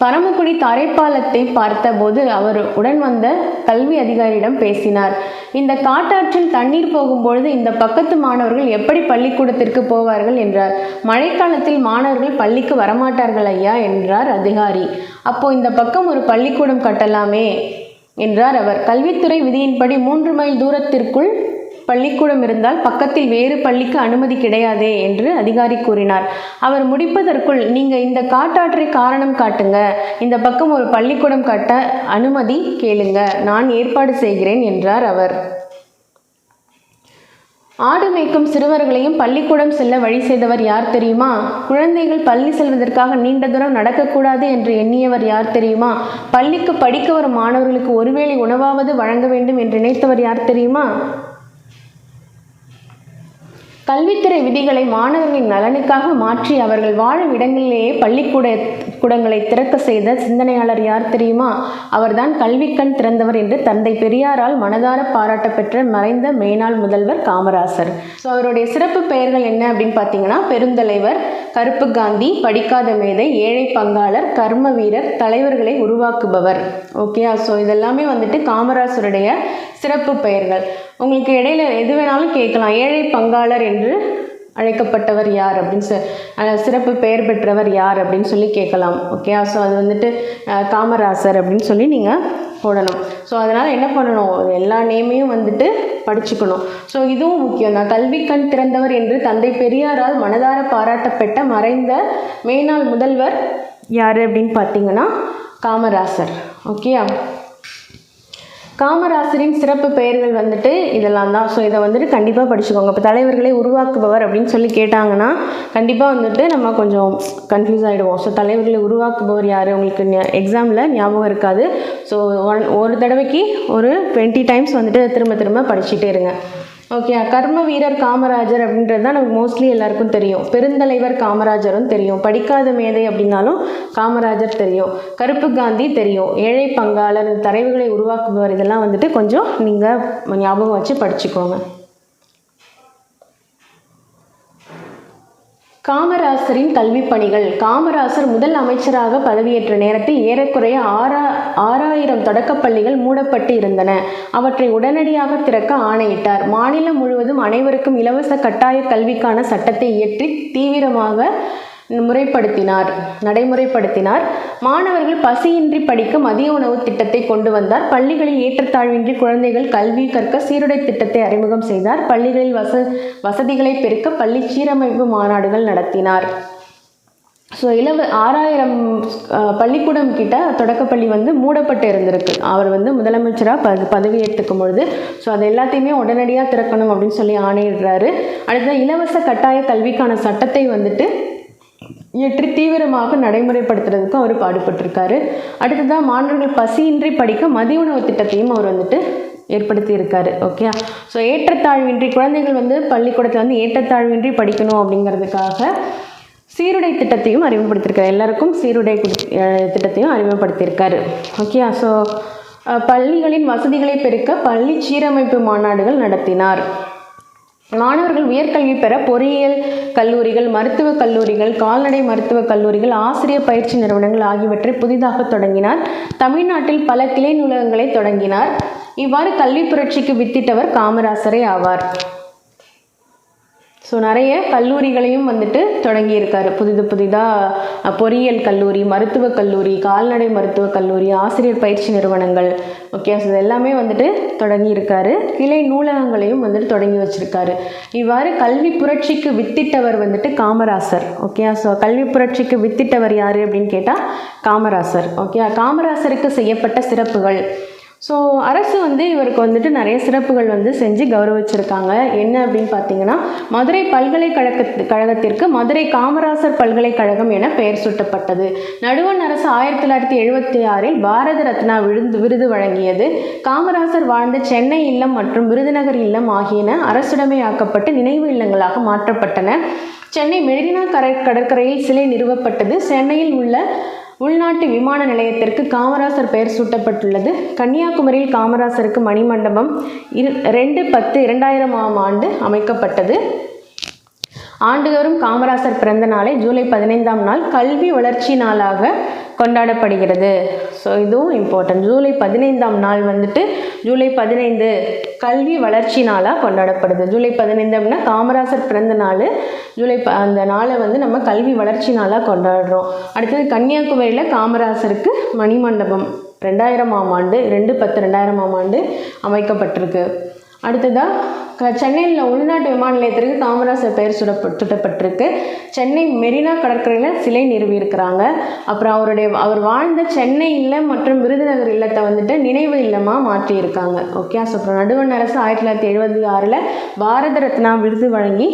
பரமக்குடி தரைப்பாலத்தை பார்த்தபோது அவர் உடன் வந்த கல்வி அதிகாரியிடம் பேசினார். இந்த காட்டாற்றில் தண்ணீர் போகும்பொழுது இந்த பக்கத்து மாணவர்கள் எப்படி பள்ளிக்கூடத்திற்கு போவார்கள் என்றார். மழைக்காலத்தில் மாணவர்கள் பள்ளிக்கு வரமாட்டார்கள் ஐயா என்றார் அதிகாரி. அப்போ இந்த பக்கம் ஒரு பள்ளிக்கூடம் கட்டலாமே என்றார் அவர். கல்வித்துறை விதியின்படி 3 மைல் தூரத்திற்குள் பள்ளிக்கூடம் இருந்தால் பக்கத்தில் வேறு பள்ளிக்கு அனுமதி கிடையாதே என்று அதிகாரி கூறினார். அவர் முடிப்பதற்குள், நீங்கள் இந்த காட்டாற்றை காரணம் காட்டுங்க, இந்த பக்கம் ஒரு பள்ளிக்கூடம் கட்ட அனுமதி கேளுங்க, நான் ஏற்பாடு செய்கிறேன் என்றார் அவர். ஆடு மேய்க்கும் சிறுவர்களையும் பள்ளிக்கூடம் செல்ல வழி செய்தவர் யார் தெரியுமா? குழந்தைகள் பள்ளி செல்வதற்காக நீண்ட தூரம் நடக்கக்கூடாது என்று எண்ணியவர் யார் தெரியுமா? பள்ளிக்கு படிக்க வரும் மாணவர்களுக்கு ஒருவேளை உணவாவது வழங்க வேண்டும் என்று நினைத்தவர் யார் தெரியுமா? கல்வித்துறை விதிகளை மாணவர்களின் நலனுக்காக மாற்றி அவர்கள் வாழும் இடங்களிலேயே பள்ளிக்கூடங்களை திறக்க செய்த சிந்தனையாளர் யார் தெரியுமா? அவர்தான் கல்விக்கண் திறந்தவர் என்று தந்தை பெரியாரால் மனதார பாராட்ட பெற்ற மறைந்த மேனாள் முதல்வர் காமராசர். ஸோ அவருடைய சிறப்பு பெயர்கள் என்ன அப்படின்னு பார்த்தீங்கன்னா, பெருந்தலைவர், கருப்பு காந்தி, படிக்காத மேதை, ஏழை பங்காளர், கர்ம வீரர், தலைவர்களை உருவாக்குபவர். ஓகேயா? ஸோ இதெல்லாமே வந்துட்டு காமராசருடைய சிறப்பு பெயர்கள். உங்களுக்கு இடையில எது வேணாலும் கேட்கலாம். ஏழை பங்காளர் என்று அழைக்கப்பட்டவர் யார் அப்படின்னு சிறப்பு பெயர் பெற்றவர் யார் அப்படின்னு சொல்லி கேட்கலாம். ஓகே, ஸோ அது வந்துட்டு காமராசர் அப்படின்னு சொல்லி நீங்கள் போடணும். ஸோ அதனால் என்ன பண்ணணும், எல்லா நேமையும் வந்துட்டு படிச்சுக்கணும். ஸோ இதுவும் முக்கியம் தான். கல்வி கண் திறந்தவர் என்று தந்தை பெரியாரால் மனதார பாராட்டப்பட்ட மறைந்த மேனாள் முதல்வர் யார் அப்படின்னு பார்த்தீங்கன்னா காமராசர். ஓகேயா? காமராசரின் சிறப்பு பெயர்கள் வந்துட்டு இதெல்லாம் தான். ஸோ இதை வந்துட்டு கண்டிப்பாக படிச்சுக்கோங்க. இப்போ தலைவர்களை உருவாக்குபவர் அப்படின்னு சொல்லி கேட்டாங்கன்னா கண்டிப்பாக வந்துட்டு நம்ம கொஞ்சம் கன்ஃபியூஸ் ஆகிடுவோம். ஸோ தலைவர்களை உருவாக்குபவர் யார் உங்களுக்கு எக்ஸாமில் ஞாபகம் இருக்காது. ஸோ ஒரு தடவைக்கு ஒரு 20 டைம்ஸ் வந்துட்டு திரும்ப திரும்ப படிச்சுட்டே இருங்க. ஓகே, கர்ம வீரர் காமராஜர் அப்படின்றது தான் நமக்கு மோஸ்ட்லி எல்லாருக்கும் தெரியும். பெருந்தலைவர் காமராஜரும் தெரியும். படிக்காத மேதை அப்படின்னாலும் காமராஜர் தெரியும். கருப்பு காந்தி தெரியும். ஏழை பங்காளர், தலைவர்களை உருவாக்குபவர், இதெல்லாம் வந்துட்டு கொஞ்சம் நீங்கள் ஞாபகம் வச்சு படிச்சுக்கோங்க. காமராசரின் கல்வி பணிகள். காமராசர் முதல் அமைச்சராக பதவியேற்ற நேரத்தில் ஏறக்குறைய 6000 தொடக்கப்பள்ளிகள் மூடப்பட்டு இருந்தன. அவற்றை உடனடியாக திறக்க ஆணையிட்டார். மாநிலம் முழுவதும் அனைவருக்கும் இலவச கட்டாய கல்விக்கான சட்டத்தை இயற்றி தீவிரமாக நடைமுறைப்படுத்தினார். மாணவர்கள் பசியின்றி படிக்க மதிய உணவு திட்டத்தை கொண்டு வந்தார். பள்ளிகளில் ஏற்றத்தாழ்வின்றி குழந்தைகள் கல்வி கற்க சீருடை திட்டத்தை அறிமுகம் செய்தார். பள்ளிகளில் வசதிகளை பெருக்க பள்ளி சீரமைப்பு மாநாடுகள் நடத்தினார். ஸோ 6000 பள்ளிக்கூடம் கிட்ட தொடக்கப்பள்ளி மூடப்பட்டு இருந்திருக்கு. அவர் முதலமைச்சராக பதவியேற்றுக்கும் பொழுது. ஸோ அது எல்லாத்தையுமே உடனடியாக திறக்கணும் அப்படின்னு சொல்லி ஆணையிடுறாரு. அடுத்த இலவச கட்டாய கல்விக்கான சட்டத்தை இயற்றி தீவிரமாக நடைமுறைப்படுத்துறதுக்கு அவர் பாடுபட்டிருக்காரு. அடுத்ததான் மாணவர்கள் பசியின்றி படிக்க மதிய உணவு திட்டத்தையும் அவர் ஏற்படுத்தி இருக்காரு. ஓகே, ஸோ ஏற்றத்தாழ்வின்றி குழந்தைகள் பள்ளிக்கூடத்தில் ஏற்றத்தாழ்வின்றி படிக்கணும் அப்படிங்கிறதுக்காக சீருடை திட்டத்தையும் அறிமுகப்படுத்தியிருக்காரு. எல்லாருக்கும் சீருடை திட்டத்தையும் அறிமுகப்படுத்தியிருக்காரு. ஓகே, ஸோ பள்ளிகளின் வசதிகளை பெருக்க பள்ளி சீரமைப்பு மாநாடுகள் நடத்தினார். மாணவர்கள் உயர்கல்வி பெற பொறியியல் கல்லூரிகள், மருத்துவக் கல்லூரிகள், கால்நடை மருத்துவக் கல்லூரிகள், ஆசிரியர் பயிற்சி நிறுவனங்கள் ஆகியவற்றை புதிதாக தொடங்கினார். தமிழ்நாட்டில் பல கிளை நூலகங்களை தொடங்கினார். இவ்வாறு கல்வி புரட்சிக்கு வித்திட்டவர் காமராசரே ஆவார். ஸோ நிறைய கல்லூரிகளையும் வந்துட்டு தொடங்கியிருக்காரு. புதிதாக பொறியியல் கல்லூரி, மருத்துவக் கல்லூரி, கால்நடை மருத்துவக் கல்லூரி, ஆசிரியர் பயிற்சி நிறுவனங்கள், ஓகே, ஸோ இது எல்லாமே வந்துட்டு தொடங்கியிருக்காரு. கிளை நூலகங்களையும் வந்துட்டு தொடங்கி வச்சுருக்காரு. இவ்வாறு கல்வி புரட்சிக்கு வித்திட்டவர் வந்துட்டு காமராசர். ஓகே, ஸோ கல்வி புரட்சிக்கு வித்திட்டவர் யார் அப்படின்னு கேட்டால் காமராசர். ஓகே, காமராசருக்கு செய்யப்பட்ட சிறப்புகள். ஸோ அரசு வந்து இவருக்கு வந்துட்டு நிறைய சிறப்புகள் வந்து செஞ்சு கௌரவிச்சிருக்காங்க. என்ன அப்படின்னு பார்த்தீங்கன்னா, மதுரை பல்கலைக்கழகத்திற்கு மதுரை காமராசர் பல்கலைக்கழகம் என பெயர் சூட்டப்பட்டது. நடுவண் அரசு 1976 பாரத ரத்னா விருது வழங்கியது. காமராசர் வாழ்ந்த சென்னை இல்லம் மற்றும் விருதுநகர் இல்லம் ஆகியன அரசுடைமையாக்கப்பட்டு நினைவு இல்லங்களாக மாற்றப்பட்டன. சென்னை மெரினா கடற்கரையில் சிலை நிறுவப்பட்டது. சென்னையில் உள்ள உள்நாட்டு விமான நிலையத்திற்கு காமராசர் பெயர் சூட்டப்பட்டுள்ளது. கன்னியாகுமரியில் காமராசருக்கு மணிமண்டபம் 2/10/2000 அமைக்கப்பட்டது. ஆண்டுதோறும் காமராசர் பிறந்த நாளை ஜூலை 15ஆம் நாள் கல்வி வளர்ச்சி நாளாக கொண்டாடப்படுகிறது. ஸோ இதுவும் இம்பார்ட்டன்ட். ஜூலை 15ஆம் நாள் வந்துட்டு ஜூலை 15 கல்வி வளர்ச்சி நாளாக கொண்டாடப்படுது. ஜூலை 15 அப்படின்னா காமராசர் பிறந்த நாள். அந்த நாளை வந்து நம்ம கல்வி வளர்ச்சி நாளாக கொண்டாடுறோம். அடுத்தது கன்னியாகுமரியில் காமராசருக்கு மணிமண்டபம் 2000ஆம் ஆண்டு 2/10/2000ஆம் ஆண்டு அமைக்கப்பட்டிருக்கு. அடுத்ததாக சென்னையில் உள்நாட்டு விமான நிலையத்திற்கு காமராசர் பெயர் சூட்டப்பட்டிருக்கு. சென்னை மெரினா கடற்கரையில் சிலை நிறுவியிருக்கிறாங்க. அப்புறம் அவர் வாழ்ந்த சென்னை இல்லம் மற்றும் விருதுநகர் இல்லத்தை வந்துட்டு நினைவு இல்லமாக மாற்றியிருக்காங்க. ஓகே, ஸோ அப்புறம் நடுவண் அரசு 1976 பாரத ரத்னா விருது வழங்கி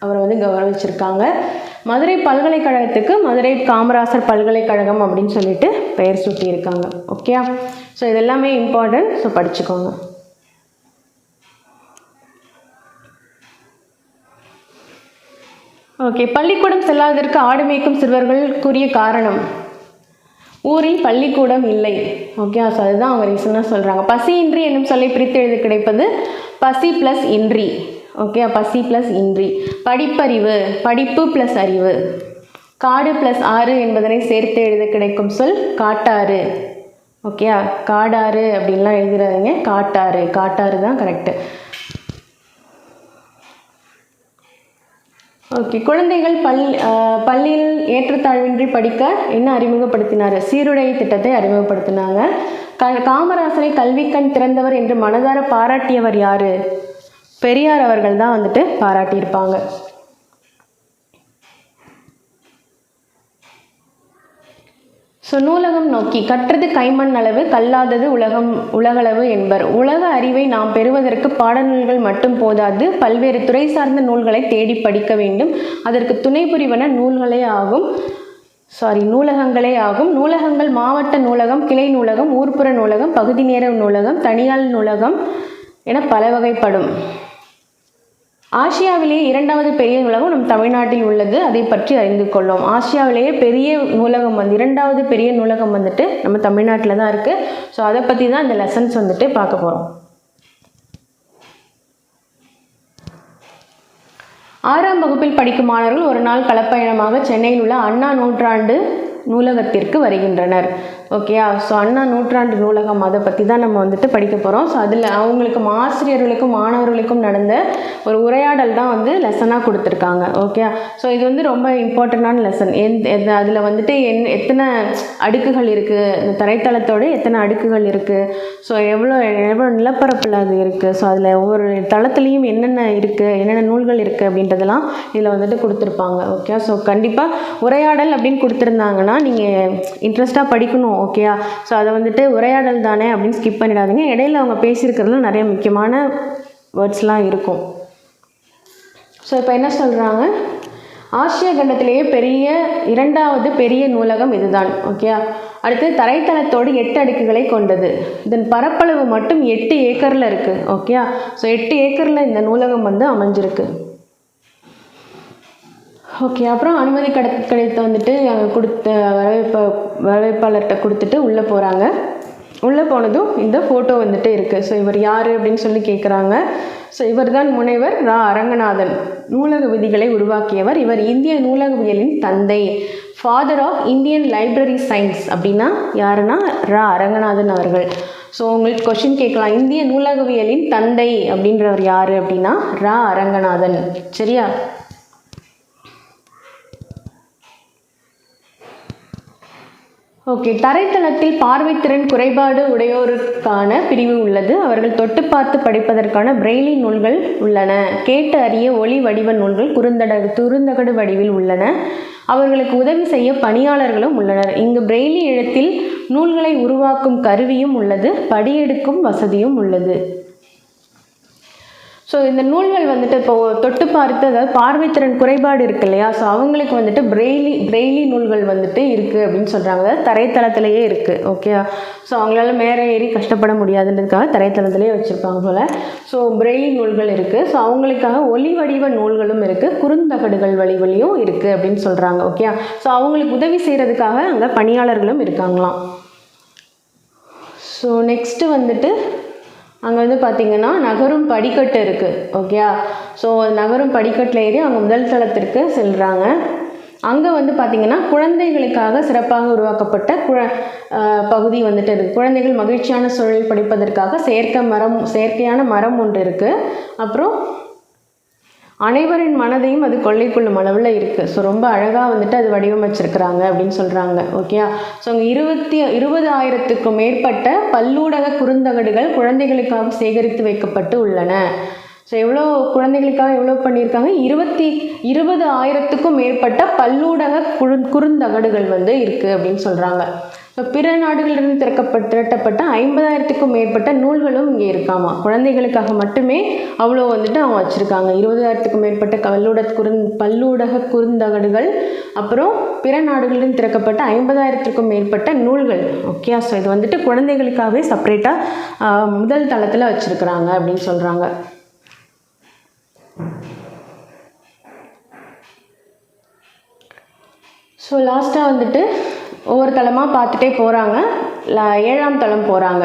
அவரை வந்து கௌரவிச்சிருக்காங்க. மதுரை பல்கலைக்கழகத்துக்கு மதுரை காமராசர் பல்கலைக்கழகம் அப்படின்னு சொல்லிட்டு பெயர் சூட்டியிருக்காங்க. ஓகே, ஸோ இதெல்லாமே இம்பார்ட்டன்ட். ஸோ படிச்சுக்கோங்க. ஓகே, பள்ளிக்கூடம் செல்லாததற்கு ஆடு மேய்க்கும் சிறுவர்கள் கூறிய காரணம், ஊரில் பள்ளிக்கூடம் இல்லை. ஓகே, ஸோ அதுதான் அவங்க ரீசனாக சொல்கிறாங்க. பசியின்றி என்னும் சொல்லை பிரித்து எழுத கிடைப்பது பசி ப்ளஸ் இன்றி. ஓகே, பசி ப்ளஸ் இன்றி. படிப்பறிவு, படிப்பு ப்ளஸ் அறிவு. காடு ப்ளஸ் ஆறு என்பதனை சேர்த்து எழுத கிடைக்கும் சொல் காட்டாறு. ஓகே, காடாறு அப்படின்லாம் எழுதுறாங்க, காட்டாறு. காட்டாறு தான் கரெக்டு. ஓகே, குழந்தைகள் பள்ளியில் ஏற்றத்தாழ்வின்றி படிக்க என்ன அறிமுகப்படுத்தினார்? சீருடை திட்டத்தை அறிமுகப்படுத்தினாங்க. காமராசரை கல்விக்கண் திறந்தவர் என்று மனதார பாராட்டியவர் யார்? பெரியார் அவர்கள் தான் வந்துட்டு பாராட்டியிருப்பாங்க. ஸோ நூலகம் நோக்கி கற்றது கைமண் அளவு, கல்லாதது உலகளவு என்பர். உலக அறிவை நாம் பெறுவதற்கு பாடநூல்கள் மட்டும் போதாது, பல்வேறு துறை சார்ந்த நூல்களை தேடி படிக்க வேண்டும். அதற்கு துணை புரிவன நூலகங்களே ஆகும். நூலகங்கள் மாவட்ட நூலகம், கிளை நூலகம், ஊர்ப்புற நூலகம், பகுதி நேர நூலகம், தனியார் நூலகம் என பல வகைப்படும். ஆசியாவிலேயே 2வது பெரிய நூலகம் நம் தமிழ்நாட்டில் உள்ளது. அதை பற்றி அறிந்து கொள்ளும். ஆசியாவிலேயே பெரிய நூலகம் 2வது பெரிய நூலகம் வந்துட்டு நம்ம தமிழ்நாட்டில் தான் இருக்குது. ஸோ அதை பற்றி தான் இந்த லெசன்ஸ் வந்துட்டு பார்க்க போகிறோம். 6ஆம் வகுப்பில் படிக்கும் மாணவர்கள் ஒரு நாள் களப்பயணமாக சென்னையில் உள்ள அண்ணா நூற்றாண்டு நூலகத்திற்கு வருகின்றனர். ஓகேயா, ஸோ அண்ணா நூற்றாண்டு நூலகம் அதை பற்றி தான் நம்ம வந்துட்டு படிக்க போகிறோம். ஸோ அதில் அவங்களுக்கும் ஆசிரியர்களுக்கும் மாணவர்களுக்கும் நடந்த ஒரு உரையாடல் தான் வந்து லெசனாக கொடுத்துருக்காங்க. ஓகே, ஸோ இது வந்து ரொம்ப இம்பார்ட்டண்டான லெசன். அதில் வந்துட்டு எத்தனை அடுக்குகள் இருக்குது, இந்த தரைத்தளத்தோடு எத்தனை அடுக்குகள் இருக்குது, ஸோ எவ்வளோ நிலப்பரப்பில் அது இருக்குது, ஸோ அதில் ஒவ்வொரு தளத்துலேயும் என்னென்ன இருக்குது, என்னென்ன நூல்கள் இருக்குது அப்படின்றதெல்லாம் இதில் வந்துட்டு கொடுத்துருப்பாங்க. ஓகே, ஸோ கண்டிப்பாக உரையாடல் அப்படின்னு கொடுத்துருந்தாங்கன்னா நீங்கள் இன்ட்ரெஸ்ட்டாக படிக்கணும். ஓகேயா, ஸோ அதை வந்துட்டு உரையாடல் தானே அப்படின்னு ஸ்கிப் பண்ணிடாதீங்க. இடையில அவங்க பேசியிருக்கிறதுல நிறைய முக்கியமான வேர்ட்ஸ்லாம் இருக்கும். ஸோ இப்போ என்ன சொல்கிறாங்க, ஆசிய கண்டத்திலேயே 2வது பெரிய நூலகம் இதுதான். ஓகே, அடுத்து தரைத்தளத்தோடு 8 அடுக்குகளை கொண்டது. இதன் பரப்பளவு மட்டும் 8 ஏக்கரில் இருக்குது. ஓகே, ஸோ 8 ஏக்கரில் இந்த நூலகம் வந்து அமைஞ்சிருக்கு. ஓகே, அப்புறம் அனுமதி கடிதத்தை வந்துட்டு கொடுத்த வரவேற்பாளர்கிட்ட கொடுத்துட்டு உள்ளே போகிறாங்க. உள்ளே போனதும் இந்த ஃபோட்டோ வந்துட்டு இருக்குது. ஸோ இவர் யார் அப்படின்னு சொல்லி கேட்குறாங்க. ஸோ இவர் தான் முனைவர் ரா அரங்கநாதன், நூலக விதிகளை உருவாக்கியவர். இவர் இந்திய நூலகவியலின் தந்தை, father of Indian library science அப்படின்னா யாருன்னா ரா அரங்கநாதன் அவர்கள். ஸோ உங்களுக்கு கொஷின் கேட்கலாம், இந்திய நூலகவியலின் தந்தை அப்படின்றவர் யார் அப்படின்னா ரா அரங்கநாதன். சரியா? ஓகே. தரைத்தளத்தில் பார்வைத்திறன் குறைபாடு உடையோருக்கான பிரிவு உள்ளது. அவர்கள் தொட்டு பார்த்து படிப்பதற்கான பிரெய்லி நூல்கள் உள்ளன. கேட்டு அறிய ஒளி வடிவ நூல்கள் குறுந்தகடு வடிவில் உள்ளன. அவர்களுக்கு உதவி செய்ய பணியாளர்களும் உள்ளனர். இங்கு பிரெய்லி எழுத்தில் நூல்களை உருவாக்கும் கருவியும் உள்ளது. படியெடுக்கும் வசதியும் உள்ளது. ஸோ இந்த நூல்கள் வந்துட்டு இப்போது தொட்டு பார்த்து, அதாவது பார்வைத்திறன் குறைபாடு இருக்கு இல்லையா, ஸோ அவங்களுக்கு வந்துட்டு பிரெய்லி நூல்கள் வந்துட்டு இருக்குது அப்படின்னு சொல்கிறாங்க. அதாவது தரைத்தளத்திலேயே இருக்குது. ஓகே. ஸோ அவங்களால மேலே ஏறி கஷ்டப்பட முடியாதுன்றதுக்காக தரைத்தளத்திலேயே வச்சுருப்பாங்க போல். ஸோ பிரெய்லி நூல்கள் இருக்குது. ஸோ அவங்களுக்காக ஒலி வடிவ நூல்களும் இருக்குது, குறுந்தகடுகள் வழிவழியும் இருக்குது அப்படின்னு சொல்கிறாங்க. ஓகே. ஸோ அவங்களுக்கு உதவி செய்கிறதுக்காக அங்கே பணியாளர்களும் இருக்காங்களாம். ஸோ நெக்ஸ்ட்டு வந்துட்டு அங்கே வந்து பார்த்திங்கன்னா நகரும் படிக்கட்டு இருக்குது. ஓகே. ஸோ நகரும் படிக்கட்டில் ஏறி அவங்க முதல் தளத்திற்கு செல்கிறாங்க. அங்கே வந்து பார்த்திங்கன்னா குழந்தைகளுக்காக சிறப்பாக உருவாக்கப்பட்ட பகுதி வந்துட்டு இருக்குது. குழந்தைகள் மகிழ்ச்சியான சூழல் படிப்பதற்காக செயற்கையான மரம் ஒன்று இருக்குது. அப்புறம் அனைவரின் மனதையும் அது கொள்ளை கொள்ளும் அளவில் இருக்குது. ஸோ ரொம்ப அழகாக வந்துட்டு அது வடிவமைச்சிருக்கிறாங்க அப்படின்னு சொல்கிறாங்க. ஓகே. ஸோ அங்கே 20,000க்கும் மேற்பட்ட பல்லூடக குறுந்தகடுகள் குழந்தைகளுக்காக சேகரித்து வைக்கப்பட்டு உள்ளன. ஸோ எவ்வளோ குழந்தைகளுக்காக எவ்வளோ பண்ணியிருக்காங்க? 20,000க்கும் மேற்பட்ட பல்லூடக குறுந்தகடுகள் வந்து இருக்குது அப்படின்னு சொல்கிறாங்க. ஸோ பிற நாடுகளிலிருந்து திரட்டப்பட்ட 50,000க்கும் மேற்பட்ட நூல்களும் இங்கே இருக்காமா. குழந்தைகளுக்காக மட்டுமே அவ்வளோ வந்துட்டு அவங்க வச்சுருக்காங்க. 20,000க்கும் மேற்பட்ட பல்லூடக குறுந்தகடுகள், அப்புறம் பிற நாடுகளிலிருந்து திறக்கப்பட்ட 50,000க்கும் மேற்பட்ட நூல்கள். ஓகே. ஸோ இது வந்துட்டு குழந்தைகளுக்காகவே செப்பரேட்டாக முதல் தளத்தில் வச்சுருக்குறாங்க அப்படின்னு சொல்கிறாங்க. ஸோ லாஸ்ட்டாக வந்துட்டு ஒவ்வொரு தளமாக பார்த்துட்டே போகிறாங்க. 7ஆம் தளம் போகிறாங்க.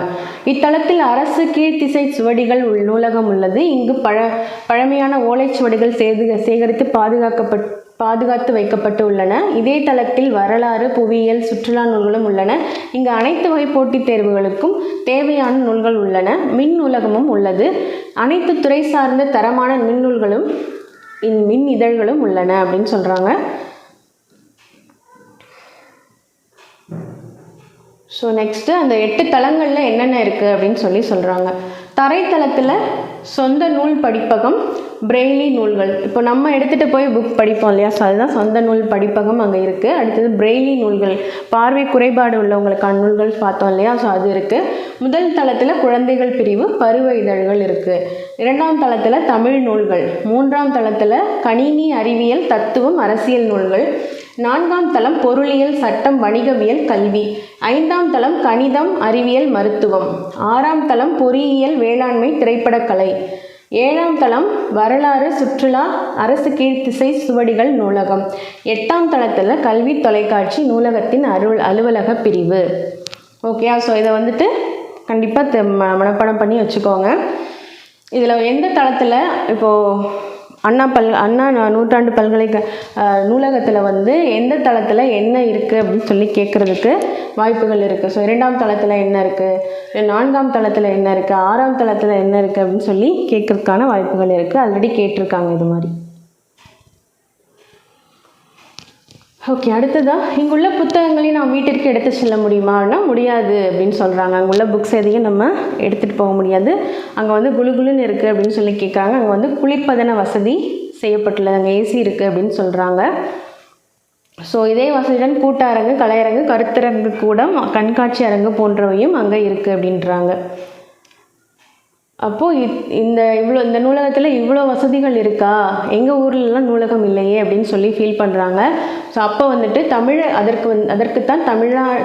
இத்தளத்தில் அரசு கீழ்த்திசை சுவடிகள் நூலகம் உள்ளது. இங்கு பழமையான ஓலைச்சுவடிகள் சேகரித்து பாதுகாத்து வைக்கப்பட்டு உள்ளன. இதே தளத்தில் வரலாறு, புவியியல், சுற்றுலா நூல்களும் உள்ளன. இங்கு அனைத்து வகை போட்டித் தேர்வுகளுக்கும் தேவையான நூல்கள் உள்ளன. மின் நூலகமும் உள்ளது. அனைத்து துறை சார்ந்த தரமான மின் இதழ்களும் உள்ளன அப்படின்னு சொல்கிறாங்க. ஸோ நெக்ஸ்ட்டு அந்த 8 தளங்களில் என்னென்ன இருக்குது அப்படின்னு சொல்கிறாங்க. தரைத்தளத்தில் சொந்த நூல் படிப்பகம், பிரெய்லி நூல்கள். இப்போ நம்ம எடுத்துகிட்டு போய் புக் படிப்போம் இல்லையா, ஸோ அதுதான் சொந்த நூல் படிப்பகம் அங்கே இருக்குது. அடுத்தது பிரெய்லி நூல்கள், பார்வை குறைபாடு உள்ளவங்களுக்கான நூல்கள் பார்த்தோம் இல்லையா, ஸோ அது இருக்குது. முதல் தளத்தில் குழந்தைகள் பிரிவு, பருவ இதழ்கள் இருக்குது. 2ஆம் தளத்தில் தமிழ் நூல்கள். 3ஆம் தளத்தில் கணினி அறிவியல், தத்துவம், அரசியல் நூல்கள். 4ஆம் தளம் பொருளியல், சட்டம், வணிகவியல், கல்வி. 5ஆம் தளம் கணிதம், அறிவியல், மருத்துவம். 6ஆம் தளம் பொறியியல், வேளாண்மை, திரைப்படக்கலை. 7ஆம் தளம் வரலாறு, சுற்றுலா, அரசு கீழ்த்திசை சுவடிகள் நூலகம். 8ஆம் தளத்தில் கல்வி, தொலைக்காட்சி, நூலகத்தின் அலுவலக பிரிவு. ஓகே. ஸோ இதை வந்துட்டு கண்டிப்பாக மனப்பாடம் பண்ணி வச்சுக்கோங்க. இதில் எந்த தளத்தில் இப்போது அண்ணா நூற்றாண்டு நூலகத்தில் வந்து எந்த தளத்தில் என்ன இருக்குது அப்படின்னு சொல்லி கேட்குறதுக்கு வாய்ப்புகள் இருக்குது. ஸோ 2ஆம் தளத்தில் என்ன இருக்குது, 4ஆம் தளத்தில் என்ன இருக்குது, 6ஆம் தளத்தில் என்ன இருக்குது அப்படின்னு சொல்லி கேட்குறதுக்கான வாய்ப்புகள் இருக்குது. ஆல்ரெடி கேட்டிருக்காங்க இது மாதிரி. ஓகே. அடுத்ததாக இங்குள்ள புத்தகங்களையும் நான் வீட்டிற்கு எடுத்து செல்ல முடியுமான்னா முடியாது அப்படின்னு சொல்கிறாங்க. அங்குள்ள புக்ஸ் எதையும் நம்ம எடுத்துகிட்டு போக முடியாது. அங்கே வந்து குளுகுலுன்னு இருக்குது அப்படின்னு சொல்லி கேட்குறாங்க. அங்கே வந்து குளிர்பதன வசதி செய்யப்பட்டுள்ளது, அங்கே ஏசி இருக்குது அப்படின்னு சொல்கிறாங்க. ஸோ இதே வசதியுடன் கூட்டரங்கு, கலையரங்கு, கருத்தரங்கு கூடம், கண்காட்சி அரங்கு போன்றவையும் அங்கே இருக்குது அப்படின்றாங்க. அப்போது இந்த நூலகத்தில் இவ்வளோ வசதிகள் இருக்கா, எங்கள் ஊர்லலாம் நூலகம் இல்லையே அப்படின்னு சொல்லி ஃபீல் பண்ணுறாங்க. ஸோ அப்போ வந்துட்டு அதற்குத்தான்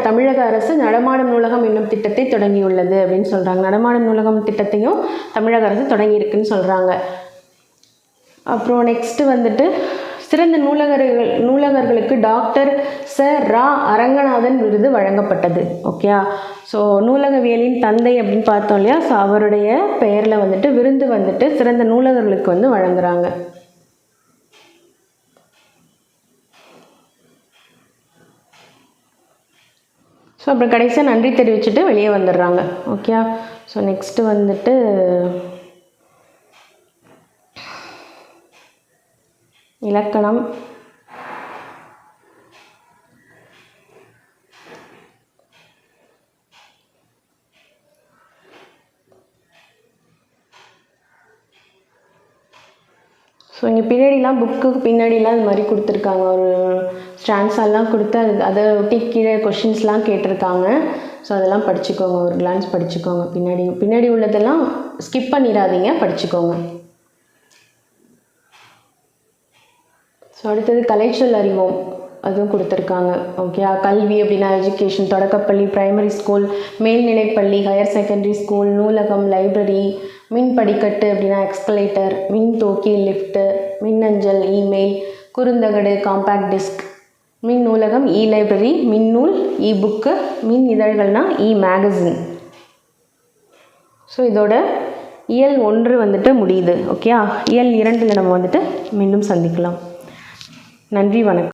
தமிழக அரசு நடமாடும் நூலகம் என்னும் திட்டத்தை தொடங்கியுள்ளது அப்படின்னு சொல்கிறாங்க. நடமாடும் நூலகம் திட்டத்தையும் தமிழக அரசு தொடங்கியிருக்குன்னு சொல்கிறாங்க. அப்புறம் நெக்ஸ்ட்டு வந்துட்டு சிறந்த நூலகர்களுக்கு டாக்டர் ரா அரங்கநாதன் விருது வழங்கப்பட்டது. ஓகே, ஸோ நூலகவியலின் தந்தை அப்படின்னு பார்த்தோம் இல்லையா, ஸோ அவருடைய பெயரில் வந்துட்டு விருது வந்துட்டு சிறந்த நூலகர்களுக்கு வந்து வழங்குறாங்க. ஸோ அப்புறம் கடைசியாக நன்றி தெரிவிச்சுட்டு வெளியே வந்துடுறாங்க. ஓகே, ஸோ நெக்ஸ்ட்டு வந்துட்டு இலக்கணம். ஸோ இங்கே பின்னாடிலாம் புக்குக்கு பின்னாடிலாம் இது மாதிரி கொடுத்துருக்காங்க, ஒரு ஸ்டான்ஸெல்லாம் கொடுத்து அதை ஒட்டி கீழே கொஷின்ஸ்லாம் கேட்டிருக்காங்க. ஸோ அதெல்லாம் படிச்சுக்கோங்க, ஒரு கிளான்ஸ் படிச்சுக்கோங்க. பின்னாடி உள்ளதெல்லாம் ஸ்கிப் பண்ணிடாதீங்க, படிச்சுக்கோங்க. ஸோ அடுத்தது கலைச்சொல் அறிவோம், அதுவும் கொடுத்துருக்காங்க. ஓகே, கல்வி அப்படின்னா எஜுகேஷன், தொடக்கப்பள்ளி, பிரைமரி ஸ்கூல், மேல்நிலைப்பள்ளி, ஹையர் செகண்டரி ஸ்கூல், நூலகம், லைப்ரரி, மின் படிக்கட்டு அப்படின்னா எக்ஸ்கலேட்டர், மின் தூக்கி லிஃப்ட்டு, மின்னஞ்சல், இமெயில், குறுந்தகடு, காம்பேக்ட் டிஸ்க், மின் நூலகம், இ லைப்ரரி, மின்னூல், இ புக்கு, மின் இதழ்கள்னால் இ மேகசின். ஸோ இதோட இயல் 1 வந்துட்டு முடியுது. ஓகே, இயல் 2 நம்ம வந்துட்டு மீண்டும் சந்திக்கலாம். நன்றி, வணக்கம்.